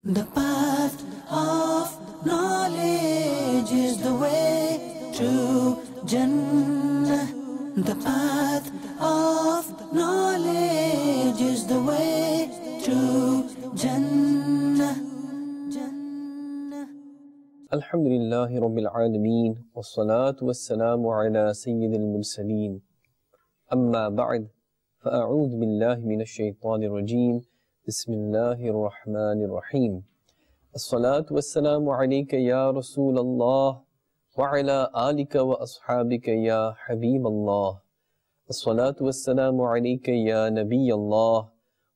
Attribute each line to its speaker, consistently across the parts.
Speaker 1: The path of knowledge is the way to Jannah. The path of knowledge is the way to Jannah.
Speaker 2: Alhamdulillahi Rabbil Alameen, wassalatu wassalamu ala Sayyidil Mursaleen. Amma ba'd, fa'a'udhu billahi minash shaitanir rajeem. Bismillahir Rahmanir Rahim. As-salatu wassalamu alayka ya Rasulallah, wa ala alika wa ashabika ya Habiballah. As-salatu wassalamu alayka ya Nabiyallah,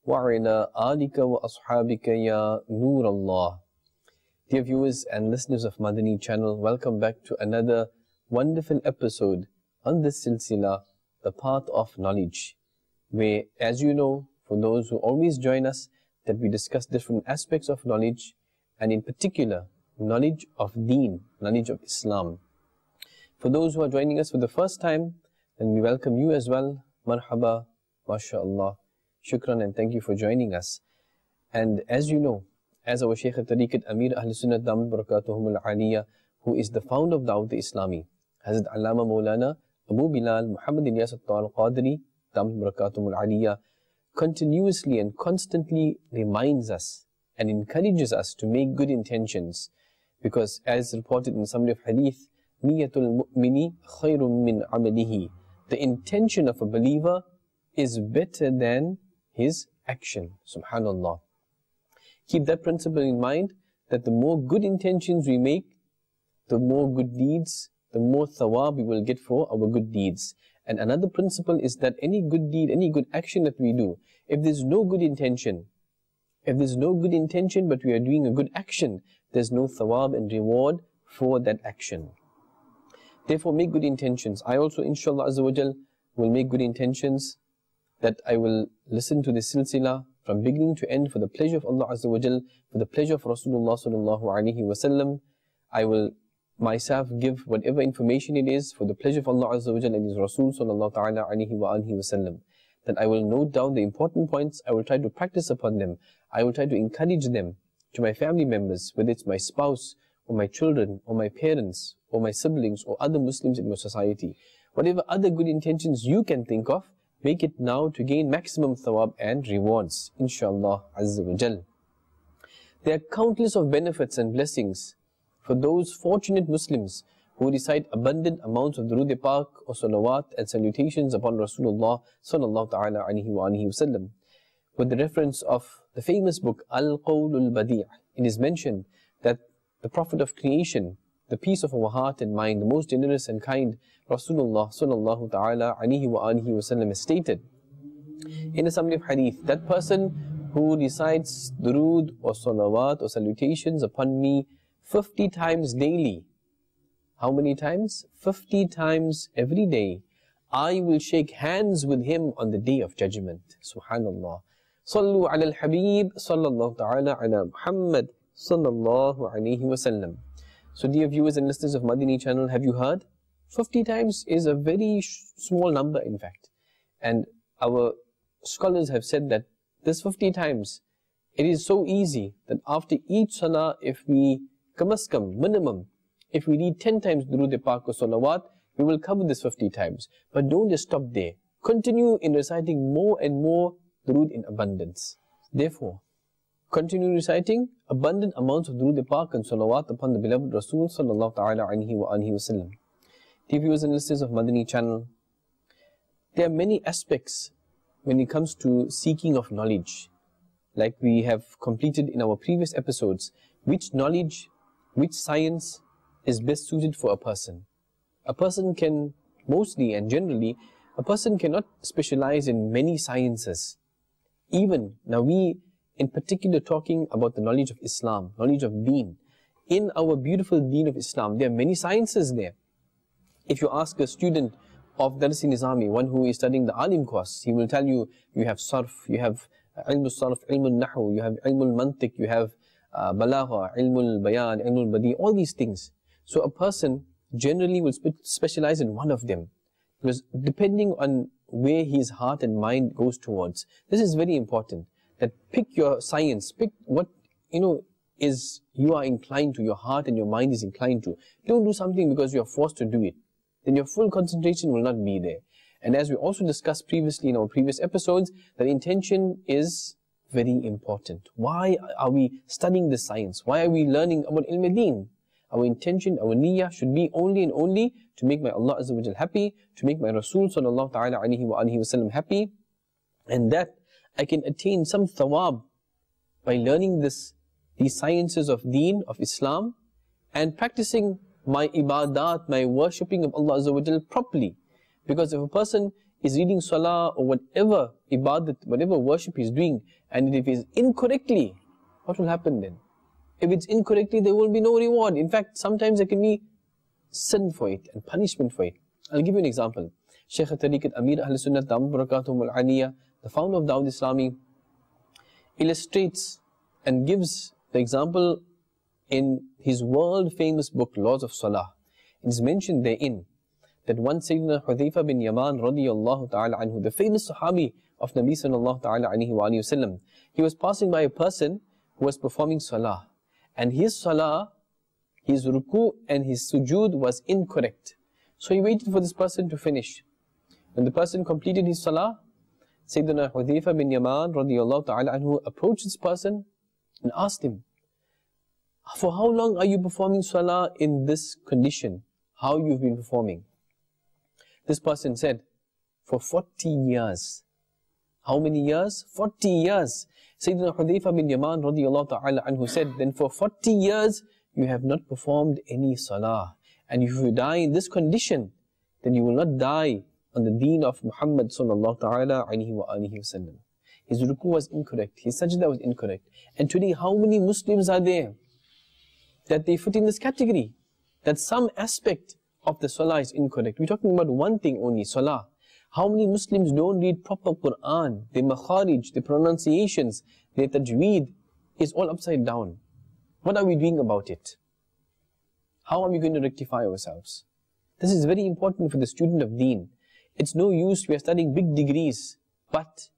Speaker 2: wa ala alika wa ashabika ya Noorallah. Dear viewers and listeners of Madani Channel, welcome back to another wonderful episode on this silsila, the path of knowledge, where, as you know, for those who always join us, that we discuss different aspects of knowledge, and in particular, knowledge of Deen, knowledge of Islam. For those who are joining us for the first time, then we welcome you as well. Marhaba, mashallah, shukran, and thank you for joining us. And as you know, as our Shaykh al-Tariqat Amir Ahl-Sunnah Damat Barakatuhum al-Aliyah, who is the founder of dawat islami, Hazrat Allama Maulana Abu Bilal Muhammad Ilyas al-Qadri Damat Barakatuhum al-Aliyah, continuously and constantly reminds us and encourages us to make good intentions, because as reported in summary of hadith, niyatul mu'mini khayrun min amalihi, the intention of a believer is better than his action. Subhanallah. Keep that principle in mind, that the more good intentions we make, the more good deeds, the more thawab we will get for our good deeds. And another principle is that any good deed, any good action that we do, if there's no good intention, but we are doing a good action, there's no thawab and reward for that action. Therefore, make good intentions. I also, inshallah Azza wa Jal, will make good intentions that I will listen to this silsila from beginning to end for the pleasure of Allah Azza wa Jal, for the pleasure of Rasulullah sallallahu alaihi wasallam. I will myself give whatever information it is for the pleasure of Allah Azza wa Jal and His Rasul sallallahu ta'ala alaihi wa alihi wasallam. That I will note down the important points, I will try to practice upon them, I will try to encourage them to my family members, whether it's my spouse, or my children, or my parents, or my siblings, or other Muslims in your society. Whatever other good intentions you can think of, make it now to gain maximum thawab and rewards, inshallah Azza wa Jal. There are countless of benefits and blessings for those fortunate Muslims who recite abundant amounts of Durood Pak or salawat and salutations upon Rasulullah sallallahu ta'ala alaihi wa alihi wasallam. With the reference of the famous book Al-Qawlul Badi', it is mentioned that the Prophet of creation, the peace of our heart and mind, the most generous and kind Rasulullah sallallahu ta'ala alaihi wa alihi wasallam has stated in a summary of hadith, that person who recites durood or salawat or salutations upon me 50 times daily. How many times? 50 times every day. I will shake hands with him on the day of judgment. Subhanallah. Sallu ala al-Habib sallallahu ta'ala ala Muhammad sallallahu alayhi wa sallam. So dear viewers and listeners of Madani Channel, have you heard? 50 times is a very small number in fact. And our scholars have said that this 50 times, it is so easy that after each salah, if we minimum, if we read 10 times Durood Pak or salawat, we will cover this 50 times. But don't just stop there. Continue in reciting more and more durood in abundance. Therefore, continue reciting abundant amounts of Durood Pak and salawat upon the beloved Rasul sallallahu ta'ala alaihi wa alihi wasallam. Dear viewers and listeners of Madani Channel, there are many aspects when it comes to seeking of knowledge. Like we have completed in our previous episodes, which knowledge, which science is best suited for a person. A person can mostly and generally, a person cannot specialize in many sciences. Even now we in particular talking about the knowledge of Islam, knowledge of Deen. In our beautiful Deen of Islam, there are many sciences there. If you ask a student of Dars Nizami, one who is studying the Alim course, he will tell you, you have Sarf, you have Ilm al-Sarf, Ilm al-Nahu, you have Ilm al-Mantiq, you have Balagha, Ilm al-Bayan, Ilm al-Badi, all these things. So a person generally will specialize in one of them, because depending on where his heart and mind goes towards, this is very important. That pick your science, pick what you are inclined to, your heart and your mind is inclined to. Don't do something because you are forced to do it. Then your full concentration will not be there. And as we also discussed previously in our previous episodes, that intention is very important. Why are we studying this science? Why are we learning about ilm deen? Our intention, our niyyah should be only and only to make my Allah Azza wa Jal happy, to make my Rasul sallallahu ta'ala alayhi wa sallam happy, and that I can attain some thawab by learning these sciences of deen, of Islam, and practicing my ibadat, my worshipping of Allah Azza wa Jal properly. Because if a person is reading salah or whatever ibadat, whatever worship he's doing, and if it's incorrectly, what will happen then? If it's incorrectly, there will be no reward. In fact, sometimes there can be sin for it and punishment for it. I'll give you an example. Shaykh Tariqat Amir Ahl Sunnah Damat Barakatuhum Al-Aliyah, the founder of Dawat Islami, illustrates and gives the example in his world famous book, Laws of Salah. It is mentioned therein that one Sayyidina Hudhayfa bin Yaman radiyallahu ta'ala anhu, the famous Sahabi of Nabi sallallahu ta'ala alayhi wa sallam, he was passing by a person who was performing Salah. And his Salah, his ruku and his sujood was incorrect. So he waited for this person to finish. When the person completed his Salah, Sayyidina Hudhayfa bin Yaman radiyallahu ta'ala anhu approached this person and asked him, for how long are you performing Salah in this condition? How you've been performing? This person said, for 40 years. How many years? 40 years. Sayyidina Hudhayfa bin Yaman radiyallahu ta'ala anhu said, then for 40 years, you have not performed any salah. And if you die in this condition, then you will not die on the deen of Muhammad sallallahu ta'ala alayhi wa sallam. His ruku was incorrect, his sajda was incorrect. And today, how many Muslims are there that they fit in this category? That some aspect of the salah is incorrect. We're talking about one thing only, salah. How many Muslims don't read proper Quran? Their makharij, their pronunciations, their tajweed is all upside down. What are we doing about it? How are we going to rectify ourselves? This is very important for the student of deen. It's no use we are studying big degrees, but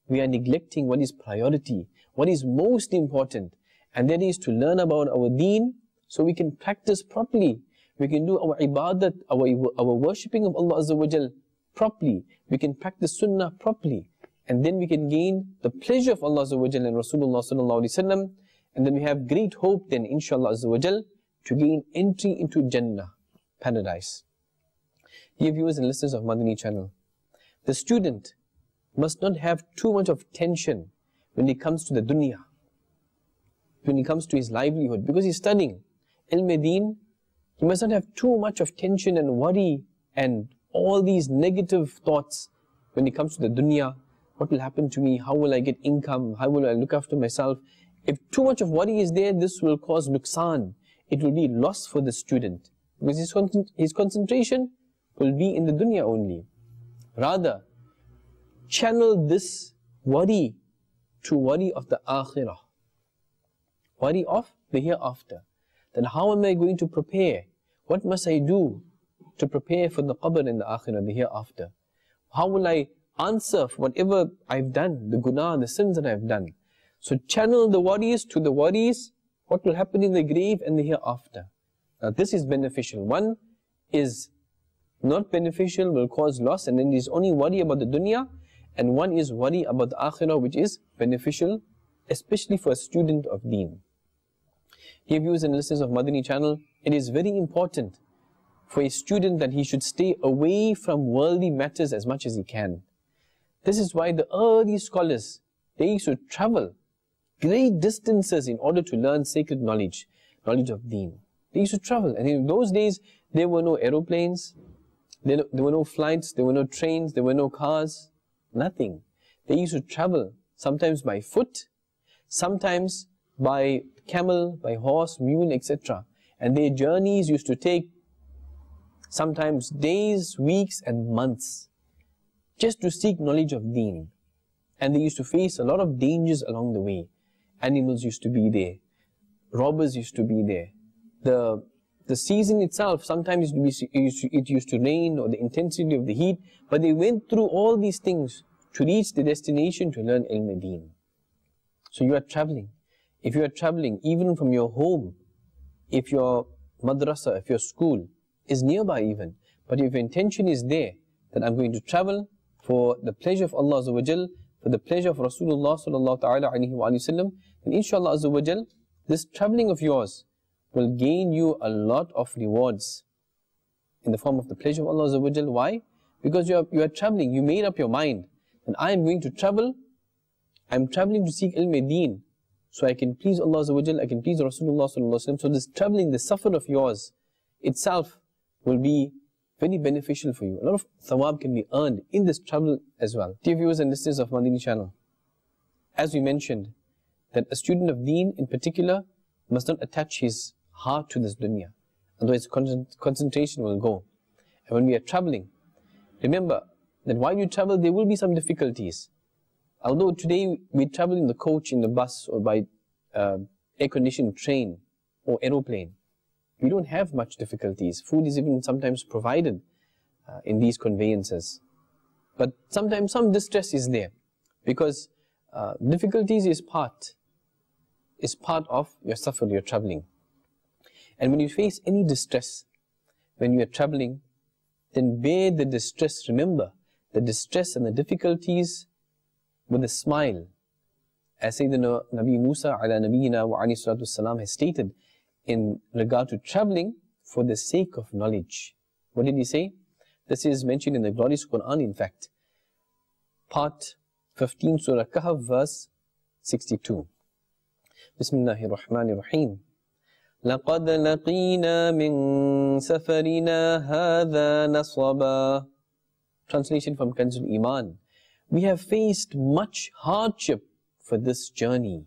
Speaker 2: we are neglecting what is priority, what is most important, and that is to learn about our deen so we can practice properly. We can do our ibadat, our worshipping of Allah Azza wa Jal properly. We can practice sunnah properly. And then we can gain the pleasure of Allah Azza wa Jal and Rasulullah sallallahu alaihi wasallam. And then we have great hope then, inshallah Azza wa Jal, to gain entry into Jannah, paradise. Dear viewers and listeners of Madani Channel, the student must not have too much of tension when it comes to the dunya, when it comes to his livelihood, because he's studying ilm deen. He must not have too much of tension and worry and all these negative thoughts when it comes to the dunya. What will happen to me? How will I get income? How will I look after myself? If too much of worry is there, this will cause nuksan. It will be loss for the student, because his concentration will be in the dunya only. Rather, channel this worry to worry of the akhirah, worry of the hereafter. Then how am I going to prepare? What must I do to prepare for the qabr and the akhirah, the hereafter? How will I answer for whatever I've done, the gунah, the sins that I've done? So channel the worries to the worries, what will happen in the grave and the hereafter. Now this is beneficial. One is not beneficial, will cause loss, and then there's only worry about the dunya, and one is worry about the akhirah, which is beneficial, especially for a student of deen. Dear viewers and listeners of Madani Channel, it is very important for a student that he should stay away from worldly matters as much as he can. This is why the early scholars, they used to travel great distances in order to learn sacred knowledge, knowledge of deen. They used to travel, and in those days, there were no aeroplanes, there were no flights, there were no trains, there were no cars, nothing. They used to travel, sometimes by foot, sometimes by camel, by horse, mule, etc. And their journeys used to take sometimes days, weeks and months just to seek knowledge of deen. And they used to face a lot of dangers along the way. Animals used to be there, robbers used to be there. The season itself, sometimes it used to rain, or the intensity of the heat, but they went through all these things to reach the destination to learn ilm deen. So you are traveling. if you are traveling even from your home, if your madrasa, if your school is nearby even, but if your intention is there, that I'm going to travel for the pleasure of Allah Azza wa Jal, for the pleasure of Rasulullah sallallahu ta'ala alayhi wa sallam, then inshallah Azza wa Jal, this traveling of yours will gain you a lot of rewards in the form of the pleasure of Allah Azza wa Jal. Why? Because you are traveling, you made up your mind, and I am going to travel, I'm traveling to seek ilm-e-deen, so I can please Allah Azza wa Jal, I can please Rasulullah sallallahu alayhi wa sallam. So this traveling, the safar of yours itself will be very beneficial for you. A lot of thawab can be earned in this travel as well. Dear viewers and listeners of Madani Channel, as we mentioned, that a student of deen in particular must not attach his heart to this dunya, otherwise concentration will go. And when we are traveling, remember that while you travel there will be some difficulties. Although today we travel in the coach, in the bus, or by air-conditioned train or aeroplane, we don't have much difficulties. Food is even sometimes provided in these conveyances. But sometimes some distress is there, because difficulties is part of your safar, your traveling. And when you face any distress, when you are traveling, then bear the distress. Remember the distress and the difficulties with a smile. As Sayyidina Nabi Musa ala Nabiyina wa alayhi salatu wassalam has stated in regard to traveling for the sake of knowledge. What did he say? This is mentioned in the glorious Quran, in fact. Part 15, Surah Kahf, verse 62. Bismillahir Rahmanir Rahim. لَقَدْ لَقِينَا مِن سَفَرِنَا هَذَا نَصَبًا. Translation from Kanzul Iman. We have faced much hardship for this journey.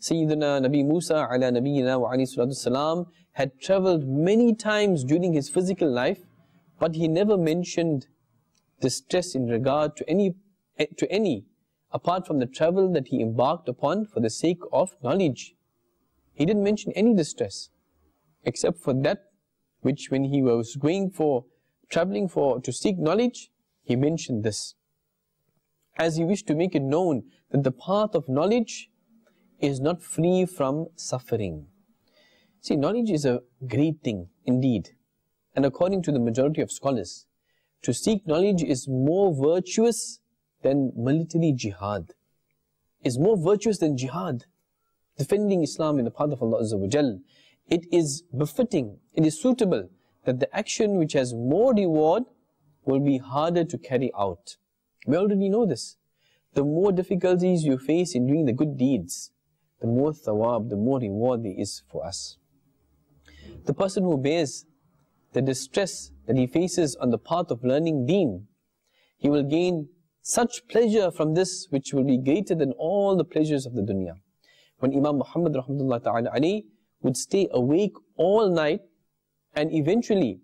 Speaker 2: Sayyidina Nabi Musa ala Nabiyina wa alayhi salatu salam had travelled many times during his physical life, but he never mentioned distress in regard to any apart from the travel that he embarked upon for the sake of knowledge. He didn't mention any distress, except for that which, when he was going for traveling to seek knowledge, he mentioned this, as he wished to make it known that the path of knowledge is not free from suffering. See, knowledge is a great thing indeed, and according to the majority of scholars, to seek knowledge is more virtuous than military jihad, is more virtuous than jihad, defending Islam in the path of Allah Azza wa Jal. It is befitting, it is suitable that the action which has more reward will be harder to carry out. We already know this. The more difficulties you face in doing the good deeds, the more thawab, the more reward there is for us. The person who bears the distress that he faces on the path of learning deen, he will gain such pleasure from this which will be greater than all the pleasures of the dunya. When Imam Muhammad rahmatullah ta'ala alayhi would stay awake all night, and eventually,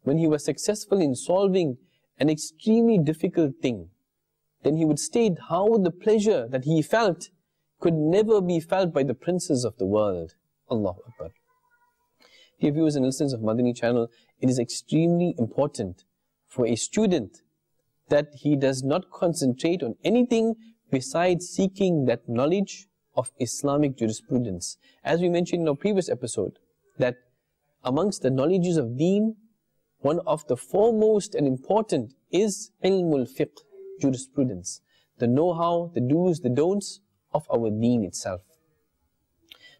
Speaker 2: when he was successful in solving an extremely difficult thing, then he would state how the pleasure that he felt could never be felt by the princes of the world. Allahu Akbar. Dear viewers and listeners of Madani Channel, it is extremely important for a student that he does not concentrate on anything besides seeking that knowledge of Islamic jurisprudence. As we mentioned in our previous episode, that amongst the knowledges of deen, one of the foremost and important is ilmul fiqh, jurisprudence, the know-how, the do's, the don'ts of our deen itself.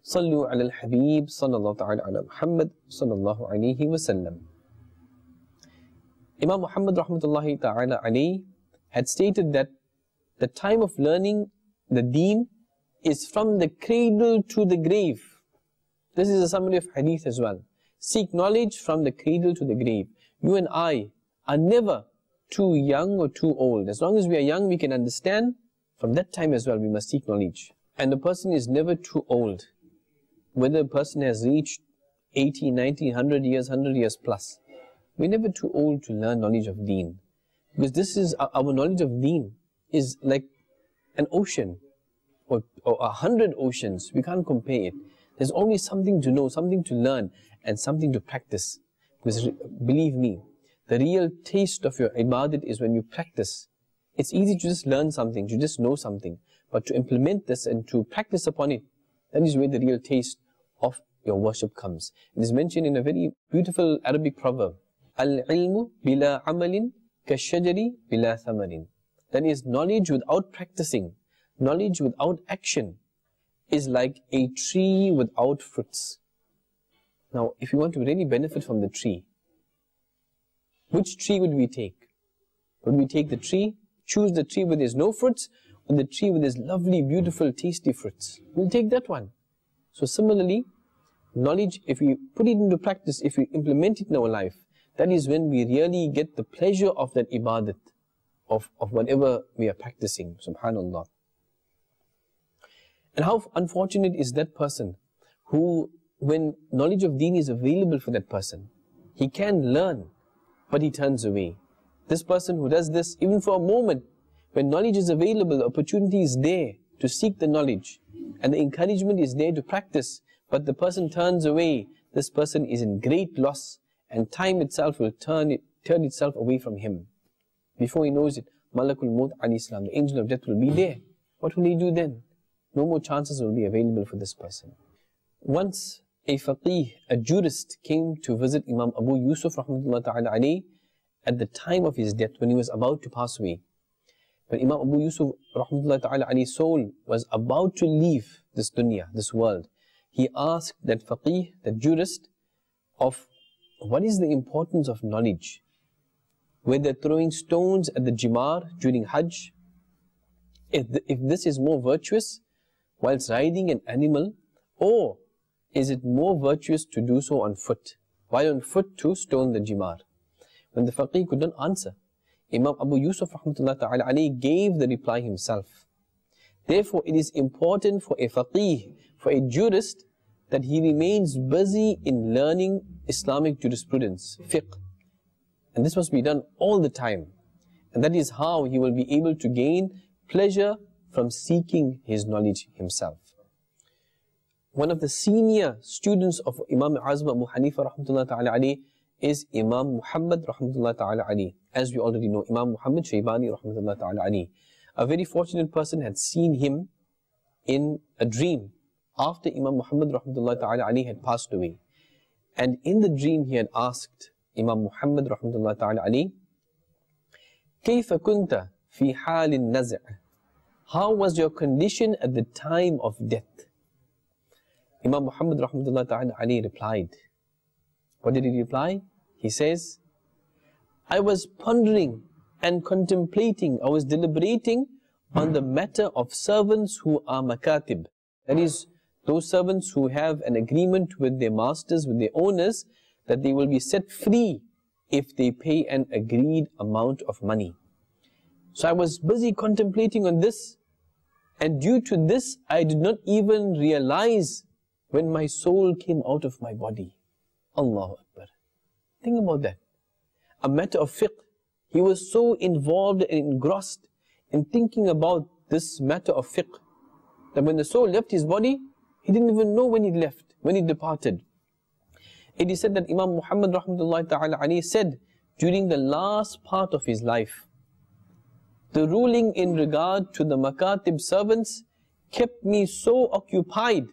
Speaker 2: Sallu ala al-Habib, sallallahu ta'ala ala Muhammad, sallallahu alayhi wa sallam. Imam Muhammad rahmatullahi ta'ala alayhi had stated that the time of learning the deen is from the cradle to the grave. This is a summary of hadith as well. Seek knowledge from the cradle to the grave. You and I are never too young or too old. As long as we are young, we can understand. From that time as well, we must seek knowledge. And the person is never too old. Whether a person has reached 80, 90, 100 years plus, we're never too old to learn knowledge of deen. Because this is, our knowledge of deen is like an ocean, or 100 oceans. We can't compare it. There's always something to know, something to learn, and something to practice. Because believe me, the real taste of your ibadat is when you practice. It's easy to just learn something, to just know something. but to implement this and to practice upon it, that is where the real taste of your worship comes. It is mentioned in a very beautiful Arabic proverb, Al-ilmu bila amalin kashajari bila thamarin. That is, knowledge without practicing, knowledge without action is like a tree without fruits. Now, if you want to really benefit from the tree, which tree would we take? Would we take the tree, choose the tree where there's no fruits, or the tree where there's lovely, beautiful, tasty fruits? We'll take that one. So similarly, knowledge, if we put it into practice, if we implement it in our life, that is when we really get the pleasure of that ibadat, of whatever we are practicing, subhanallah. And how unfortunate is that person who, when knowledge of deen is available for that person, he can learn, but he turns away. This person who does this, even for a moment, when knowledge is available, the opportunity is there to seek the knowledge, and the encouragement is there to practice, but the person turns away, this person is in great loss, and time itself will turn itself away from him. Before he knows it, Malakul Maut al-Islam, the angel of death, will be there. What will he do then? No more chances will be available for this person. Once a faqih, a jurist, came to visit Imam Abu Yusuf rahmatullah ta'ala alayhi at the time of his death, when he was about to pass away. When Imam Abu Yusuf rahmatullah ta'ala alayhi's soul was about to leave this dunya, this world, he asked that faqih, that jurist, of what is the importance of knowledge? Whether throwing stones at the jimar during Hajj, if this is more virtuous whilst riding an animal, or is it more virtuous to do so on foot, while on foot to stone the jimar? When the faqih could not answer, Imam Abu Yusuf rahmatullah ta'ala alayhi gave the reply himself. Therefore, it is important for a faqih, for a jurist, that he remains busy in learning Islamic jurisprudence, fiqh. And this must be done all the time. And that is how he will be able to gain pleasure from seeking his knowledge himself. One of the senior students of Imam Azm Abu Hanifa rahmatullah ta'ala alayhi is Imam Muhammad rahmatullah ta'ala alayhi. As we already know, Imam Muhammad Shaybani rahmatullah ta'ala alayhi. A very fortunate person had seen him in a dream after Imam Muhammad rahmatullah ta'ala alayhi had passed away. And in the dream he had asked Imam Muhammad rahmatullah ta'ala alayhi, كيف كنت في حال النزع? How was your condition at the time of death? Imam Muhammad rahmatullah ta'ala alayhi replied. What did he reply? He says, I was pondering and contemplating, I was deliberating on the matter of servants who are makatib. That is, those servants who have an agreement with their masters, with their owners, that they will be set free if they pay an agreed amount of money. So I was busy contemplating on this, and due to this, I did not even realize when my soul came out of my body. Allahu Akbar. Think about that. A matter of fiqh. He was so involved and engrossed in thinking about this matter of fiqh, that when the soul left his body, he didn't even know when he left, when he departed. It is said that Imam Muhammad rahmatullahi ta'ala alayhi said during the last part of his life, the ruling in regard to the makatib servants kept me so occupied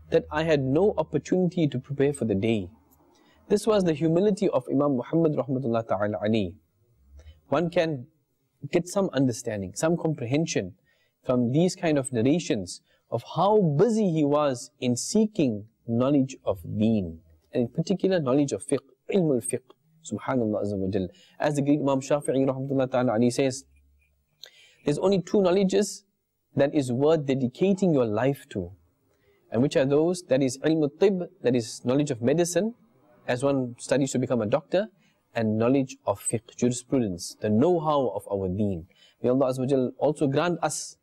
Speaker 2: that I had no opportunity to prepare for the day. This was the humility of Imam Muhammad rahmatullahi ta'ala alayhi. One can get some understanding, some comprehension from these kind of narrations of how busy he was in seeking knowledge of deen, and in particular knowledge of fiqh, ilm al-fiqh, subhanallah azza wa jal. As the great Imam Shafi'i rahmatullahi ta'ala alayhi says, there's only two knowledges that is worth dedicating your life to. And which are those? That is ilm al-tib, that is knowledge of medicine, as one studies to become a doctor, and knowledge of fiqh, jurisprudence, the know-how of our deen. May Allah azza wa jal also grant us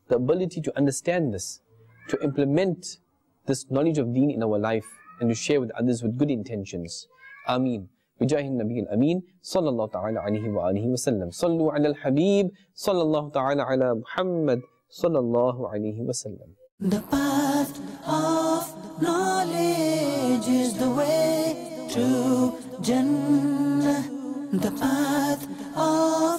Speaker 2: the ability to understand this, to implement this knowledge of deen in our life, and to share with others with good intentions. Ameen. بجاه النبي الأمين صلى الله تعالى عليه وآله وسلم. صلوا على الحبيب صلى الله تعالى على محمد صلى الله عليه وسلم.
Speaker 1: The path of knowledge is the way to Jannah. The path of